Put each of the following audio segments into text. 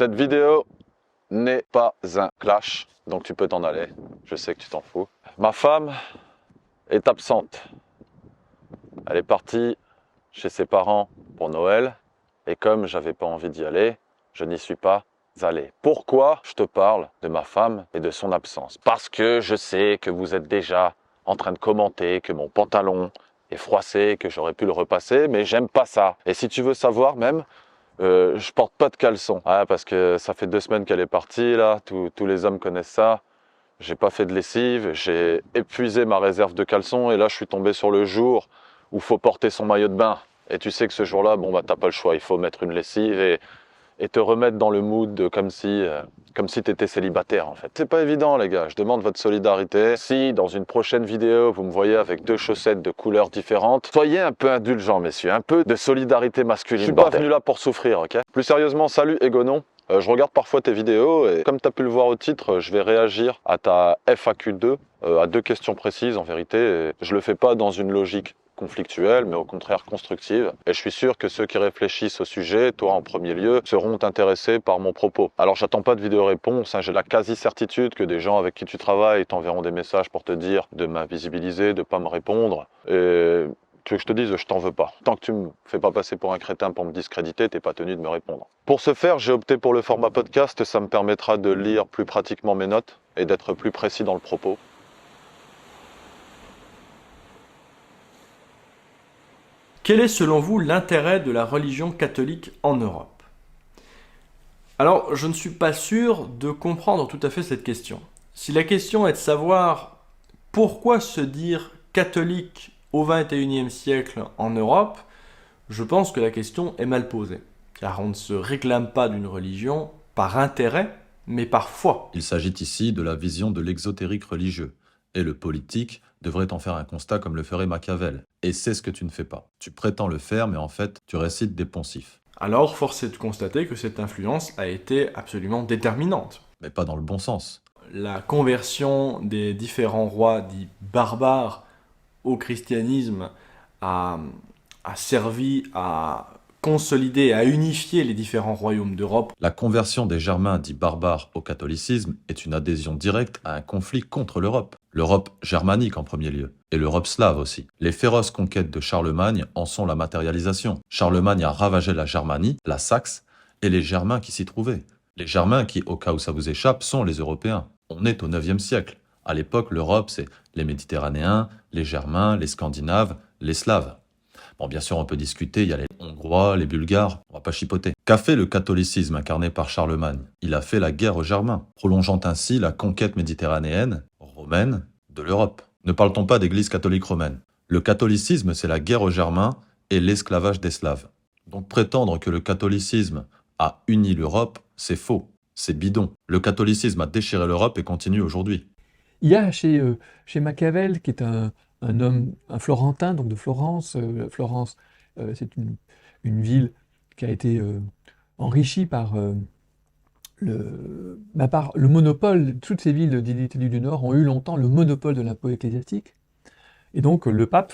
Cette vidéo n'est pas un clash, donc tu peux t'en aller. Je sais que tu t'en fous. Ma femme est absente. Elle est partie chez ses parents pour Noël. Et comme j'avais pas envie d'y aller, je n'y suis pas allé. Pourquoi je te parle de ma femme et de son absence? Parce que je sais que vous êtes déjà en train de commenter que mon pantalon est froissé, que j'aurais pu le repasser, mais j'aime pas ça. Et si tu veux savoir même, je porte pas de caleçon. Ah, parce que ça fait 2 semaines qu'elle est partie, là, tous les hommes connaissent ça. J'ai pas fait de lessive, j'ai épuisé ma réserve de caleçons et là je suis tombé sur le jour où faut porter son maillot de bain. Et tu sais que ce jour-là, bon bah t'as pas le choix, il faut mettre une lessive et te remettre dans le mood de, comme si t'étais célibataire en fait. C'est pas évident les gars, je demande votre solidarité. Si dans une prochaine vidéo vous me voyez avec 2 chaussettes de couleurs différentes, soyez un peu indulgents messieurs, un peu de solidarité masculine. Je suis pas venu là pour souffrir, ok? Plus sérieusement, salut Egonon. Je regarde parfois tes vidéos et comme tu as pu le voir au titre, je vais réagir à ta FAQ2, à 2 questions précises en vérité. Et je le fais pas dans une logique conflictuelle, mais au contraire constructive. Et je suis sûr que ceux qui réfléchissent au sujet, toi en premier lieu, seront intéressés par mon propos. Alors j'attends pas de vidéo réponse, hein, j'ai la quasi-certitude que des gens avec qui tu travailles t'enverront des messages pour te dire de m'invisibiliser, de pas me répondre. Et tu veux que je te dise, je t'en veux pas. Tant que tu me fais pas passer pour un crétin pour me discréditer, t'es pas tenu de me répondre. Pour ce faire, j'ai opté pour le format podcast, ça me permettra de lire plus pratiquement mes notes et d'être plus précis dans le propos. Quel est selon vous l'intérêt de la religion catholique en Europe? Alors, je ne suis pas sûr de comprendre tout à fait cette question. Si la question est de savoir pourquoi se dire catholique au XXIe siècle en Europe, je pense que la question est mal posée. Car on ne se réclame pas d'une religion par intérêt, mais par foi. Il s'agit ici de la vision de l'exotérique religieux, et le politique devrait en faire un constat comme le ferait Machiavel. Et c'est ce que tu ne fais pas. Tu prétends le faire, mais en fait, tu récites des poncifs. Alors, force est de constater que cette influence a été absolument déterminante. Mais pas dans le bon sens. La conversion des différents rois dits barbares au christianisme a servi à consolider, à unifier les différents royaumes d'Europe. La conversion des Germains dits barbares au catholicisme est une adhésion directe à un conflit contre l'Europe. L'Europe germanique en premier lieu, et l'Europe slave aussi. Les féroces conquêtes de Charlemagne en sont la matérialisation. Charlemagne a ravagé la Germanie, la Saxe, et les Germains qui s'y trouvaient. Les Germains qui, au cas où ça vous échappe, sont les Européens. On est au IXe siècle. À l'époque, l'Europe, c'est les Méditerranéens, les Germains, les Scandinaves, les Slaves. Bon, bien sûr, on peut discuter, il y a les Hongrois, les Bulgares, on va pas chipoter. Qu'a fait le catholicisme incarné par Charlemagne? Il a fait la guerre aux Germains, prolongeant ainsi la conquête méditerranéenne, romaine, de l'Europe. Ne parle-t-on pas d'église catholique romaine? Le catholicisme, c'est la guerre aux Germains et l'esclavage des Slaves. Donc prétendre que le catholicisme a uni l'Europe, c'est faux, c'est bidon. Le catholicisme a déchiré l'Europe et continue aujourd'hui. Il y a chez Machiavel, qui est un homme, un Florentin, donc de Florence. Florence, c'est une ville qui a été enrichie par le monopole. Toutes ces villes d'Italie du Nord ont eu longtemps le monopole de l'impôt ecclésiastique. Et donc le pape,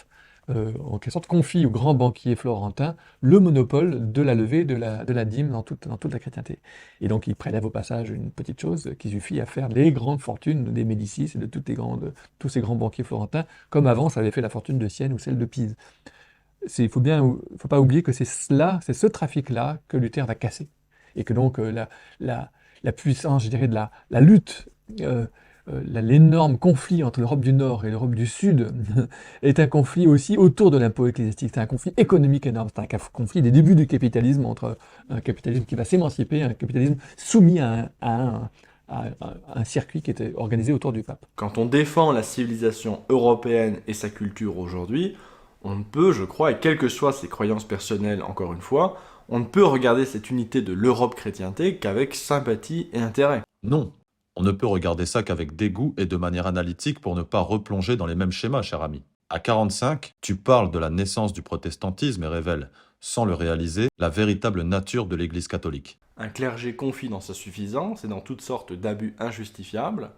en quelque sorte, confie aux grands banquiers florentins le monopole de la levée de la dîme dans toute la chrétienté. Et donc il prélève au passage une petite chose qui suffit à faire les grandes fortunes des Médicis et de tous ces grands banquiers florentins, comme avant ça avait fait la fortune de Sienne ou celle de Pise. Il faut pas oublier que c'est ce trafic-là que Luther va casser. Et que donc la puissance, je dirais, de la lutte, l'énorme conflit entre l'Europe du Nord et l'Europe du Sud est un conflit aussi autour de l'impôt ecclésiastique. C'est un conflit économique énorme. C'est un conflit des débuts du capitalisme, entre un capitalisme qui va s'émanciper, un capitalisme soumis à un circuit qui était organisé autour du pape. Quand on défend la civilisation européenne et sa culture aujourd'hui, on ne peut, je crois, et quelles que soient ses croyances personnelles, encore une fois, on ne peut regarder cette unité de l'Europe chrétienté qu'avec sympathie et intérêt. Non, on ne peut regarder ça qu'avec dégoût et de manière analytique pour ne pas replonger dans les mêmes schémas, cher ami. À 45, tu parles de la naissance du protestantisme et révèles, sans le réaliser, la véritable nature de l'Église catholique. Un clergé confie dans sa suffisance et dans toutes sortes d'abus injustifiables,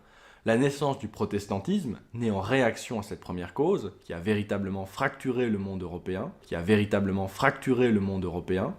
La naissance du protestantisme, née en réaction à cette première cause, qui a véritablement fracturé le monde européen,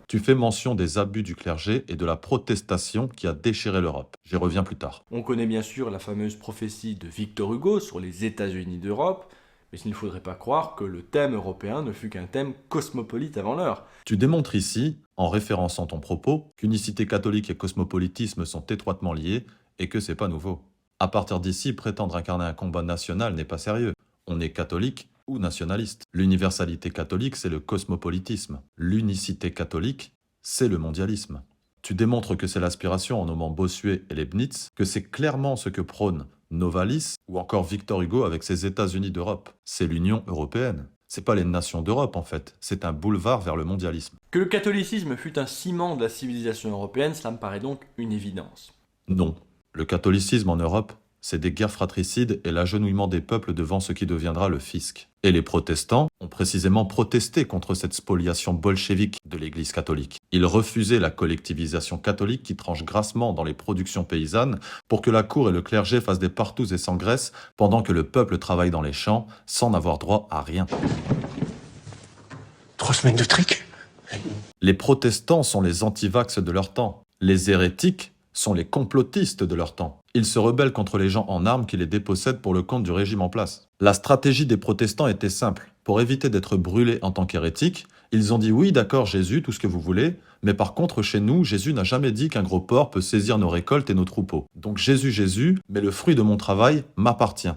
Tu fais mention des abus du clergé et de la protestation qui a déchiré l'Europe. J'y reviens plus tard. On connaît bien sûr la fameuse prophétie de Victor Hugo sur les États-Unis d'Europe, mais il ne faudrait pas croire que le thème européen ne fut qu'un thème cosmopolite avant l'heure. Tu démontres ici, en référençant ton propos, qu'unicité catholique et cosmopolitisme sont étroitement liés et que c'est pas nouveau. À partir d'ici, prétendre incarner un combat national n'est pas sérieux. On est catholique ou nationaliste. L'universalité catholique, c'est le cosmopolitisme. L'unicité catholique, c'est le mondialisme. Tu démontres que c'est l'aspiration en nommant Bossuet et Leibniz, que c'est clairement ce que prône Novalis ou encore Victor Hugo avec ses États-Unis d'Europe. C'est l'Union européenne. C'est pas les nations d'Europe en fait, c'est un boulevard vers le mondialisme. Que le catholicisme fut un ciment de la civilisation européenne, cela me paraît donc une évidence. Non. Le catholicisme en Europe, c'est des guerres fratricides et l'agenouillement des peuples devant ce qui deviendra le fisc. Et les protestants ont précisément protesté contre cette spoliation bolchevique de l'Église catholique. Ils refusaient la collectivisation catholique qui tranche grassement dans les productions paysannes pour que la cour et le clergé fassent des partous et s'engraissent pendant que le peuple travaille dans les champs sans n'avoir droit à rien. 3 semaines de trick. Les protestants sont les antivax de leur temps. Les hérétiques sont les complotistes de leur temps. Ils se rebellent contre les gens en armes qui les dépossèdent pour le compte du régime en place. La stratégie des protestants était simple. Pour éviter d'être brûlés en tant qu'hérétiques, ils ont dit oui, d'accord, Jésus, tout ce que vous voulez, mais par contre, chez nous, Jésus n'a jamais dit qu'un gros porc peut saisir nos récoltes et nos troupeaux. Donc Jésus, Jésus, mais le fruit de mon travail m'appartient.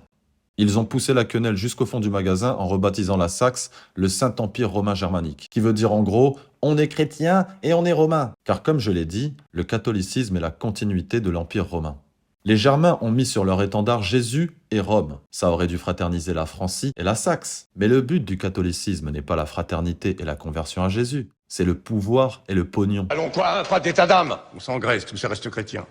Ils ont poussé la quenelle jusqu'au fond du magasin en rebaptisant la Saxe le Saint-Empire romain germanique, qui veut dire en gros « on est chrétien et on est romain ». Car comme je l'ai dit, le catholicisme est la continuité de l'Empire romain. Les Germains ont mis sur leur étendard Jésus et Rome. Ça aurait dû fraterniser la Francie et la Saxe. Mais le but du catholicisme n'est pas la fraternité et la conversion à Jésus, c'est le pouvoir et le pognon. Allons quoi, pas d'état d'âme. On s'engraisse, tout ça reste chrétien.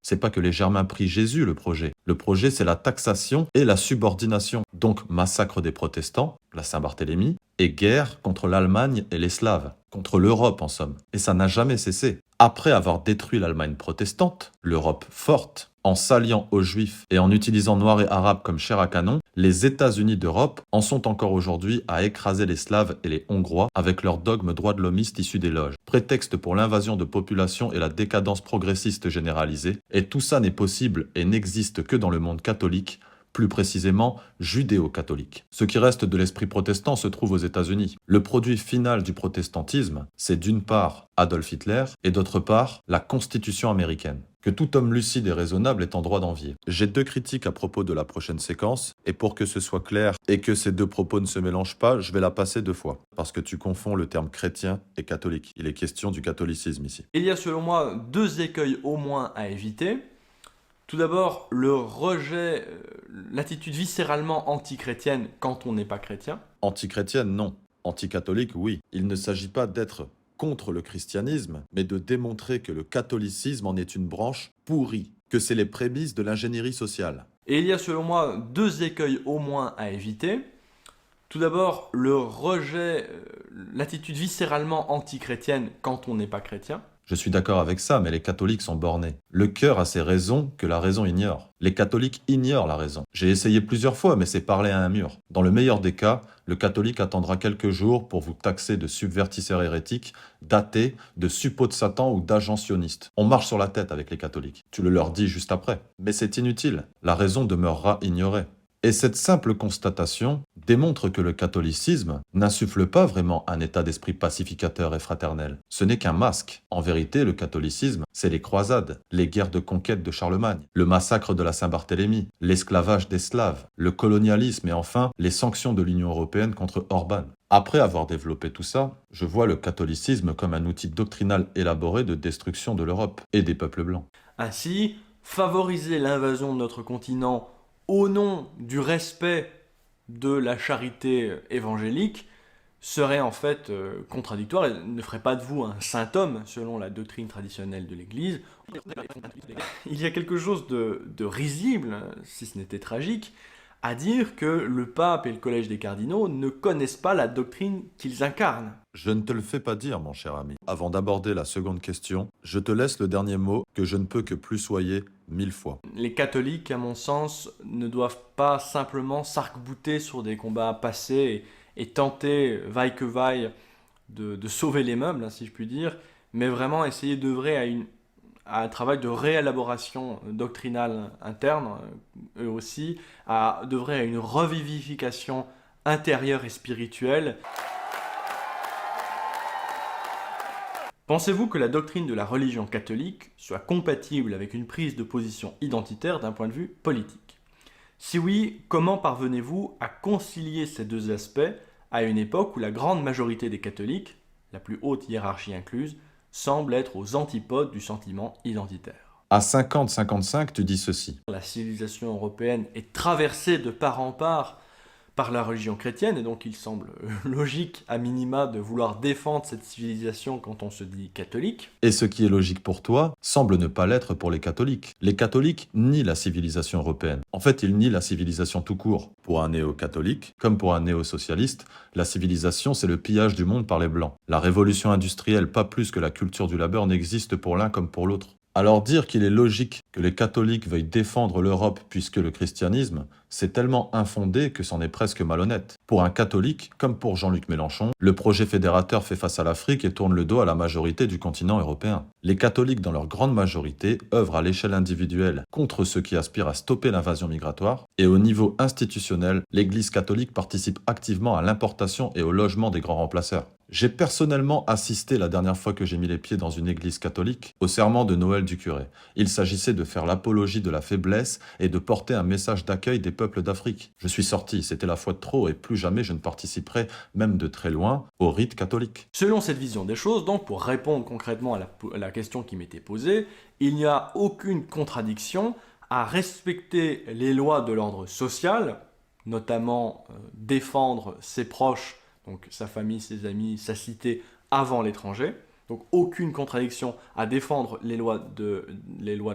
C'est pas que les Germains prient Jésus, le projet. Le projet, c'est la taxation et la subordination. Donc, massacre des protestants, la Saint-Barthélemy, et guerre contre l'Allemagne et les Slaves. Contre l'Europe, en somme. Et ça n'a jamais cessé. Après avoir détruit l'Allemagne protestante, l'Europe forte, en s'alliant aux Juifs et en utilisant Noirs et Arabes comme chair à canon, les États-Unis d'Europe en sont encore aujourd'hui à écraser les Slaves et les Hongrois avec leurs dogmes droits de l'homiste issus des loges. Prétexte pour l'invasion de population et la décadence progressiste généralisée. Et tout ça n'est possible et n'existe que dans le monde catholique, plus précisément judéo-catholique. Ce qui reste de l'esprit protestant se trouve aux États-Unis. Le produit final du protestantisme, c'est d'une part Adolf Hitler et d'autre part la Constitution américaine, que tout homme lucide et raisonnable est en droit d'envier. J'ai 2 critiques à propos de la prochaine séquence, et pour que ce soit clair et que ces 2 propos ne se mélangent pas, je vais la passer 2 fois, parce que tu confonds le terme chrétien et catholique. Il est question du catholicisme ici. Il y a selon moi 2 écueils au moins à éviter. Tout d'abord, le rejet, l'attitude viscéralement antichrétienne quand on n'est pas chrétien. Antichrétienne, non. Anticatholique, oui. Il ne s'agit pas d'être contre le christianisme, mais de démontrer que le catholicisme en est une branche pourrie, que c'est les prémices de l'ingénierie sociale. Et il y a selon moi 2 écueils au moins à éviter. Tout d'abord, le rejet, l'attitude viscéralement antichrétienne quand on n'est pas chrétien. Je suis d'accord avec ça, mais les catholiques sont bornés. Le cœur a ses raisons que la raison ignore. Les catholiques ignorent la raison. J'ai essayé plusieurs fois, mais c'est parler à un mur. Dans le meilleur des cas, le catholique attendra quelques jours pour vous taxer de subvertisseurs hérétiques, d'athées, de suppôts de Satan ou d'agents sionistes. On marche sur la tête avec les catholiques. Tu le leur dis juste après. Mais c'est inutile. La raison demeurera ignorée. Et cette simple constatation démontre que le catholicisme n'insuffle pas vraiment un état d'esprit pacificateur et fraternel. Ce n'est qu'un masque. En vérité, le catholicisme, c'est les croisades, les guerres de conquête de Charlemagne, le massacre de la Saint-Barthélemy, l'esclavage des Slaves, le colonialisme et enfin les sanctions de l'Union européenne contre Orban. Après avoir développé tout ça, je vois le catholicisme comme un outil doctrinal élaboré de destruction de l'Europe et des peuples blancs. Ainsi, favoriser l'invasion de notre continent au nom du respect de la charité évangélique serait en fait contradictoire et ne ferait pas de vous un saint homme selon la doctrine traditionnelle de l'Église. Il y a quelque chose de risible, si ce n'était tragique, à dire que le pape et le collège des cardinaux ne connaissent pas la doctrine qu'ils incarnent. Je ne te le fais pas dire, mon cher ami. Avant d'aborder la seconde question, je te laisse le dernier mot que je ne peux que plus soyer 1000 fois. Les catholiques, à mon sens, ne doivent pas simplement s'arc-bouter sur des combats passés et tenter, vaille que vaille, de sauver les meubles, hein, si je puis dire, mais vraiment essayer d'œuvrer à un travail de réélaboration doctrinale interne, eux aussi, à d'œuvrer à une revivification intérieure et spirituelle. Pensez-vous que la doctrine de la religion catholique soit compatible avec une prise de position identitaire d'un point de vue politique? Si oui, comment parvenez-vous à concilier ces deux aspects à une époque où la grande majorité des catholiques, la plus haute hiérarchie incluse, semble être aux antipodes du sentiment identitaire? À 50-55, tu dis ceci. La civilisation européenne est traversée de part en part par la religion chrétienne, et donc il semble logique, à minima, de vouloir défendre cette civilisation quand on se dit catholique. Et ce qui est logique pour toi semble ne pas l'être pour les catholiques. Les catholiques nient la civilisation européenne. En fait, ils nient la civilisation tout court. Pour un néo-catholique, comme pour un néo-socialiste, la civilisation, c'est le pillage du monde par les Blancs. La révolution industrielle, pas plus que la culture du labeur, n'existe pour l'un comme pour l'autre. Alors dire qu'il est logique que les catholiques veuillent défendre l'Europe puisque le christianisme, c'est tellement infondé que c'en est presque malhonnête. Pour un catholique, comme pour Jean-Luc Mélenchon, le projet fédérateur fait face à l'Afrique et tourne le dos à la majorité du continent européen. Les catholiques, dans leur grande majorité, œuvrent à l'échelle individuelle contre ceux qui aspirent à stopper l'invasion migratoire, et au niveau institutionnel, l'Église catholique participe activement à l'importation et au logement des grands remplaceurs. J'ai personnellement assisté la dernière fois que j'ai mis les pieds dans une église catholique au serment de Noël du curé. Il s'agissait de faire l'apologie de la faiblesse et de porter un message d'accueil des peuples d'Afrique. Je suis sorti, c'était la fois de trop et plus jamais je ne participerai, même de très loin, au rite catholique. Selon cette vision des choses, donc, pour répondre concrètement à la question qui m'était posée, il n'y a aucune contradiction à respecter les lois de l'ordre social, notamment défendre ses proches, donc sa famille, ses amis, sa cité, avant l'étranger. Donc aucune contradiction à défendre les lois de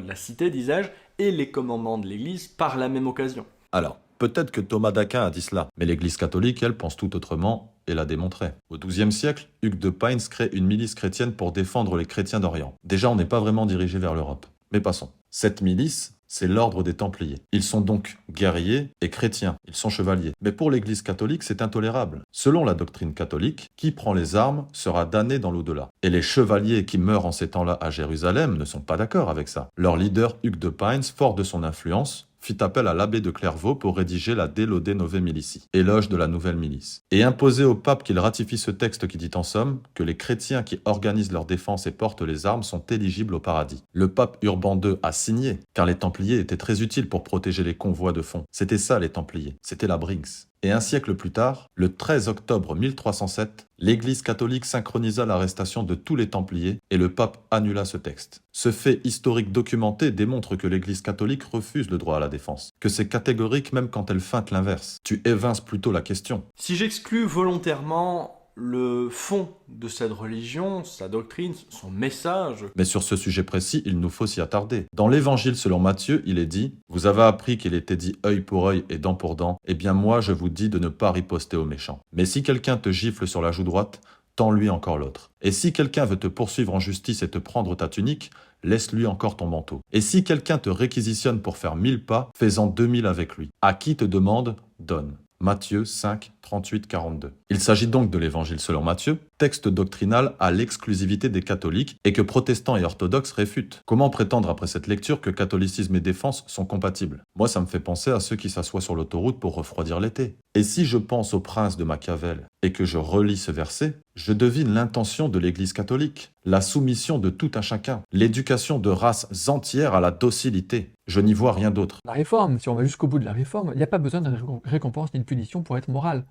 la cité, disais-je, et les commandements de l'Église par la même occasion. Alors, peut-être que Thomas d'Aquin a dit cela, mais l'Église catholique, elle, pense tout autrement et l'a démontré. Au XIIe siècle, Hugues de Payns crée une milice chrétienne pour défendre les chrétiens d'Orient. Déjà, on n'est pas vraiment dirigé vers l'Europe. Mais passons. Cette milice, c'est l'ordre des Templiers. Ils sont donc guerriers et chrétiens. Ils sont chevaliers. Mais pour l'Église catholique, c'est intolérable. Selon la doctrine catholique, qui prend les armes sera damné dans l'au-delà. Et les chevaliers qui meurent en ces temps-là à Jérusalem ne sont pas d'accord avec ça. Leur leader, Hugues de Payns, fort de son influence, fit appel à l'abbé de Clairvaux pour rédiger la De Laude Novae Milici, éloge de la nouvelle milice, et imposer au pape qu'il ratifie ce texte qui dit en somme que les chrétiens qui organisent leur défense et portent les armes sont éligibles au paradis. Le pape Urban II a signé, car les Templiers étaient très utiles pour protéger les convois de fond. C'était ça les Templiers, c'était la Brinks. Et un siècle plus tard, le 13 octobre 1307, l'Église catholique synchronisa l'arrestation de tous les Templiers et le pape annula ce texte. Ce fait historique documenté démontre que l'Église catholique refuse le droit à la défense, que c'est catégorique même quand elle feinte l'inverse. Tu évinces plutôt la question. Si j'exclus volontairement le fond de cette religion, sa doctrine, son message. Mais sur ce sujet précis, il nous faut s'y attarder. Dans l'Évangile selon Matthieu, il est dit « Vous avez appris qu'il était dit œil pour œil et dent pour dent, eh bien moi je vous dis de ne pas riposter aux méchants. Mais si quelqu'un te gifle sur la joue droite, tends-lui encore l'autre. Et si quelqu'un veut te poursuivre en justice et te prendre ta tunique, laisse-lui encore ton manteau. Et si quelqu'un te réquisitionne pour faire 1000 pas, fais-en 2000 avec lui. À qui te demande, donne. » Matthieu 5, 38-42. Il s'agit donc de l'Évangile selon Matthieu, texte doctrinal à l'exclusivité des catholiques et que protestants et orthodoxes réfutent. Comment prétendre après cette lecture que catholicisme et défense sont compatibles? Moi, ça me fait penser à ceux qui s'assoient sur l'autoroute pour refroidir l'été. Et si je pense au prince de Machiavel et que je relis ce verset, je devine l'intention de l'Église catholique, la soumission de tout un chacun, l'éducation de races entières à la docilité. Je n'y vois rien d'autre. La réforme, si on va jusqu'au bout de la réforme, il n'y a pas besoin de récompense ni de punition pour être moral.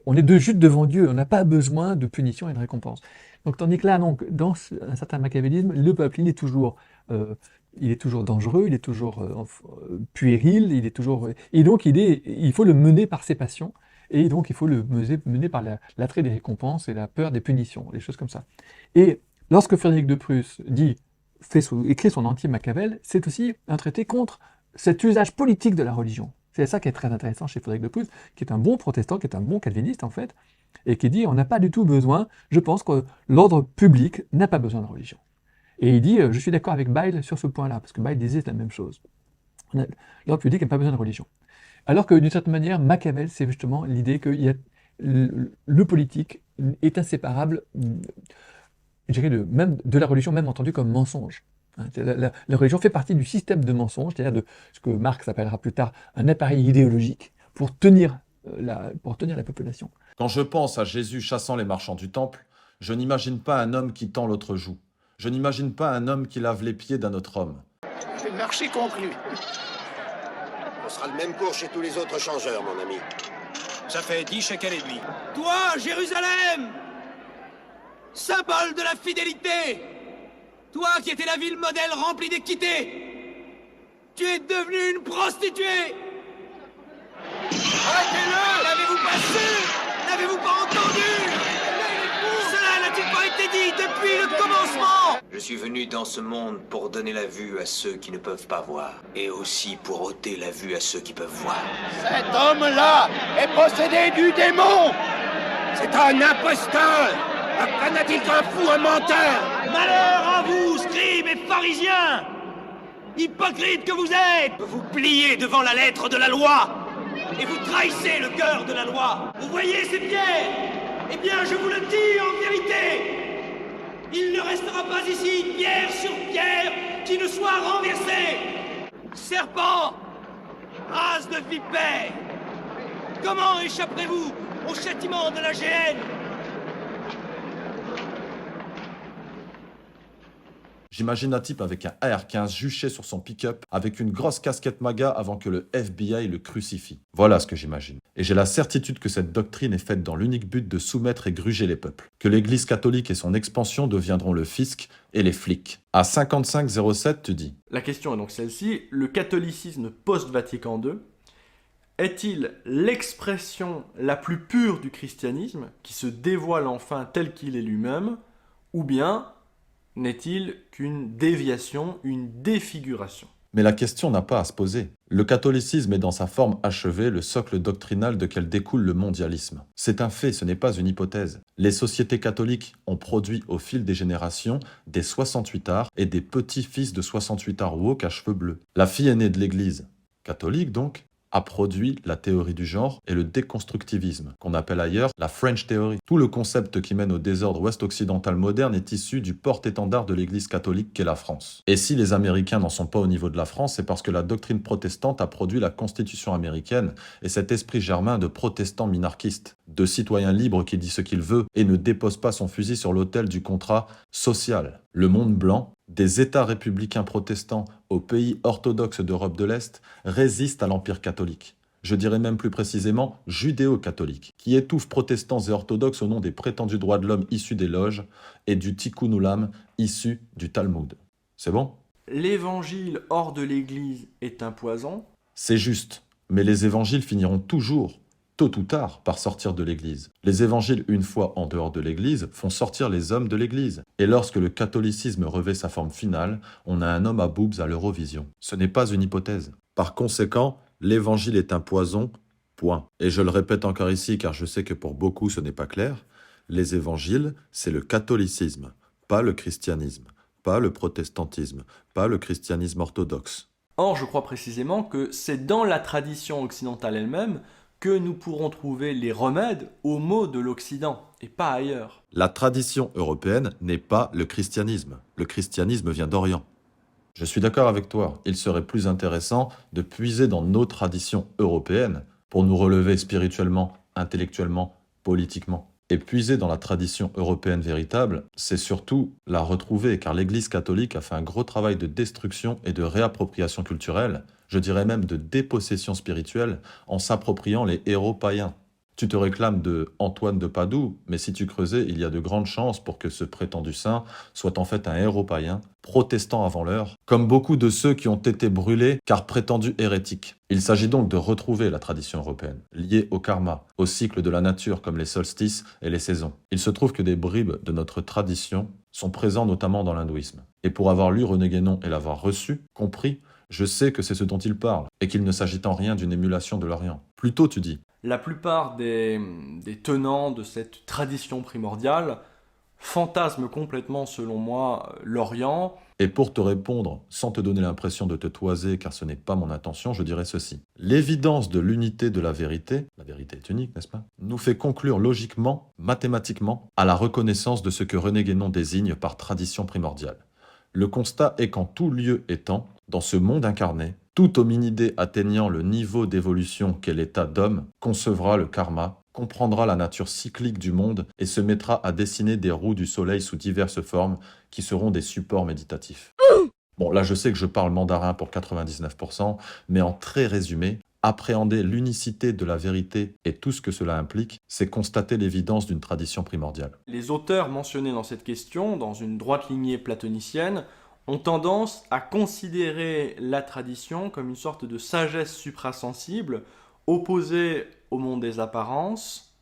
On est de juste devant Dieu, on n'a pas besoin de punition et de récompense. Donc, tandis que là, donc, dans un certain machiavélisme, le peuple, il est toujours dangereux, il est toujours puéril, il est toujours... Et donc, il faut le mener par ses passions, et donc il faut le mener par l'attrait des récompenses et la peur des punitions, des choses comme ça. Et lorsque Frédéric de Prusse écrit son Anti-Machiavel, c'est aussi un traité contre cet usage politique de la religion. C'est ça qui est très intéressant chez Frédéric de Prusse, qui est un bon protestant, qui est un bon calviniste en fait, et qui dit on n'a pas du tout besoin, je pense que l'ordre public n'a pas besoin de religion. Et il dit, je suis d'accord avec Bayle sur ce point-là, parce que Bayle disait la même chose. L'ordre public n'a pas besoin de religion. Alors que d'une certaine manière, Machiavel, c'est justement l'idée que le politique est inséparable, je dirais, même de la religion, même entendue comme mensonge. La religion fait partie du système de mensonges, c'est-à-dire de ce que Marx appellera plus tard un appareil idéologique pour tenir la population. Quand je pense à Jésus chassant les marchands du temple, je n'imagine pas un homme qui tend l'autre joue. Je n'imagine pas un homme qui lave les pieds d'un autre homme. Le marché conclu. On sera le même cours chez tous les autres changeurs, mon ami. Ça fait 10 shekels et demi. Toi, Jérusalem, symbole de la fidélité, toi qui étais la ville modèle remplie d'équité, tu es devenue une prostituée. Arrêtez-le! N'avez-vous pas su? N'avez-vous pas entendu? Cela n'a-t-il pas été dit depuis le commencement? Je suis venu dans ce monde pour donner la vue à ceux qui ne peuvent pas voir, et aussi pour ôter la vue à ceux qui peuvent voir. Cet homme-là est possédé du démon. C'est un imposteur, un fanatique, un fou, un menteur. Malheur à vous, scribes et pharisiens! Hypocrites que vous êtes! Vous pliez devant la lettre de la loi, et vous trahissez le cœur de la loi. Vous voyez ces pierres? Eh bien, je vous le dis en vérité, il ne restera pas ici pierre sur pierre qui ne soit renversée. Serpent, race de vipère, comment échapperez-vous au châtiment de la géhenne? J'imagine un type avec un AR-15 juché sur son pick-up, avec une grosse casquette MAGA avant que le FBI le crucifie. Voilà ce que j'imagine. Et j'ai la certitude que cette doctrine est faite dans l'unique but de soumettre et gruger les peuples. Que l'Église catholique et son expansion deviendront le fisc et les flics. À 5507, tu dis. La question est donc celle-ci, le catholicisme post-Vatican II est-il l'expression la plus pure du christianisme, qui se dévoile enfin tel qu'il est lui-même, ou bien n'est-il qu'une déviation, une défiguration? Mais la question n'a pas à se poser. Le catholicisme est dans sa forme achevée le socle doctrinal de quel découle le mondialisme. C'est un fait, ce n'est pas une hypothèse. Les sociétés catholiques ont produit au fil des générations des 68ards et des petits-fils de 68ards woke à cheveux bleus. La fille aînée de l'Église, catholique donc, a produit la théorie du genre et le déconstructivisme, qu'on appelle ailleurs la French Theory. Tout le concept qui mène au désordre ouest-occidental moderne est issu du porte-étendard de l'Église catholique qu'est la France. Et si les Américains n'en sont pas au niveau de la France, c'est parce que la doctrine protestante a produit la Constitution américaine et cet esprit germain de protestant minarchiste, de citoyen libre qui dit ce qu'il veut et ne dépose pas son fusil sur l'autel du contrat social. Le monde blanc, des États républicains protestants aux pays orthodoxes d'Europe de l'Est, résistent à l'Empire catholique. Je dirais même plus précisément judéo-catholique, qui étouffe protestants et orthodoxes au nom des prétendus droits de l'homme issus des loges et du tikkun olam issu du Talmud. C'est bon? L'évangile hors de l'Église est un poison? C'est juste, mais les évangiles finiront toujours, tôt ou tard, par sortir de l'Église. Les évangiles, une fois en dehors de l'Église, font sortir les hommes de l'Église. Et lorsque le catholicisme revêt sa forme finale, on a un homme à boobs à l'Eurovision. Ce n'est pas une hypothèse. Par conséquent, l'évangile est un poison, point. Et je le répète encore ici, car je sais que pour beaucoup ce n'est pas clair, les évangiles, c'est le catholicisme, pas le christianisme, pas le protestantisme, pas le christianisme orthodoxe. Or, je crois précisément que c'est dans la tradition occidentale elle-même que nous pourrons trouver les remèdes aux maux de l'Occident, et pas ailleurs. La tradition européenne n'est pas le christianisme. Le christianisme vient d'Orient. Je suis d'accord avec toi, il serait plus intéressant de puiser dans nos traditions européennes pour nous relever spirituellement, intellectuellement, politiquement. Et puiser dans la tradition européenne véritable, c'est surtout la retrouver, car l'Église catholique a fait un gros travail de destruction et de réappropriation culturelle, je dirais même de dépossession spirituelle, en s'appropriant les héros païens. Tu te réclames de Antoine de Padoue, mais si tu creusais, il y a de grandes chances pour que ce prétendu saint soit en fait un héros païen, protestant avant l'heure, comme beaucoup de ceux qui ont été brûlés car prétendus hérétiques. Il s'agit donc de retrouver la tradition européenne, liée au karma, au cycle de la nature comme les solstices et les saisons. Il se trouve que des bribes de notre tradition sont présents notamment dans l'hindouisme. Et pour avoir lu René Guénon et l'avoir reçu, compris, Je sais que c'est ce dont il parle, et qu'il ne s'agit en rien d'une émulation de l'Orient. Plutôt, tu dis. La plupart des tenants de cette tradition primordiale fantasment complètement, selon moi, l'Orient. Et pour te répondre, sans te donner l'impression de te toiser, car ce n'est pas mon intention, je dirais ceci. L'évidence de l'unité de la vérité est unique, n'est-ce pas, nous fait conclure logiquement, mathématiquement, à la reconnaissance de ce que René Guénon désigne par tradition primordiale. Le constat est qu'en tout lieu et temps, dans ce monde incarné, tout hominidé atteignant le niveau d'évolution qu'est l'état d'homme concevra le karma, comprendra la nature cyclique du monde et se mettra à dessiner des roues du soleil sous diverses formes qui seront des supports méditatifs. Bon, là je sais que je parle mandarin pour 99%, mais en très résumé, appréhender l'unicité de la vérité et tout ce que cela implique, c'est constater l'évidence d'une tradition primordiale. Les auteurs mentionnés dans cette question, dans une droite lignée platonicienne, ont tendance à considérer la tradition comme une sorte de sagesse suprasensible, opposée au monde des apparences.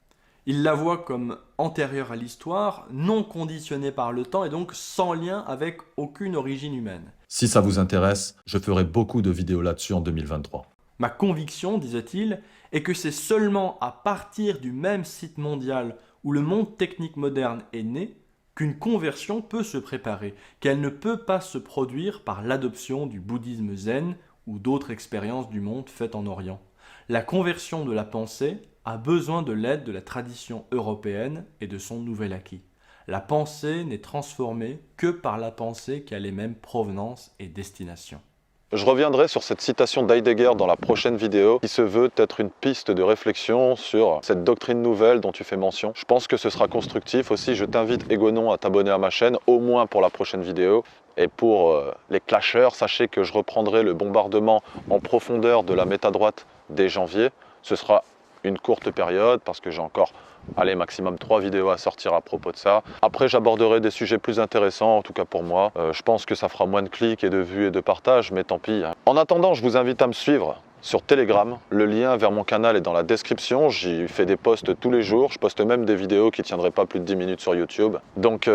Ils la voient comme antérieure à l'histoire, non conditionnée par le temps et donc sans lien avec aucune origine humaine. Si ça vous intéresse, je ferai beaucoup de vidéos là-dessus en 2023. Ma conviction, disait-il, est que c'est seulement à partir du même site mondial où le monde technique moderne est né qu'une conversion peut se préparer, qu'elle ne peut pas se produire par l'adoption du bouddhisme zen ou d'autres expériences du monde faites en Orient. La conversion de la pensée a besoin de l'aide de la tradition européenne et de son nouvel acquis. La pensée n'est transformée que par la pensée qui a les mêmes provenances et destinations. Je reviendrai sur cette citation d'Heidegger dans la prochaine vidéo qui se veut être une piste de réflexion sur cette doctrine nouvelle dont tu fais mention. Je pense que ce sera constructif aussi. Je t'invite, Egonon, à t'abonner à ma chaîne, au moins pour la prochaine vidéo. Et pour les clasheurs, sachez que je reprendrai le bombardement en profondeur de la métadroite dès janvier. Ce sera une courte période parce que j'ai encore maximum 3 vidéos à sortir à propos de ça. Après, j'aborderai des sujets plus intéressants, en tout cas pour moi. Je pense que ça fera moins de clics et de vues et de partages, mais tant pis. En attendant, je vous invite à me suivre sur Telegram. Le lien vers mon canal est dans la description. J'y fais des posts tous les jours. Je poste même des vidéos qui ne tiendraient pas plus de 10 minutes sur YouTube. Donc,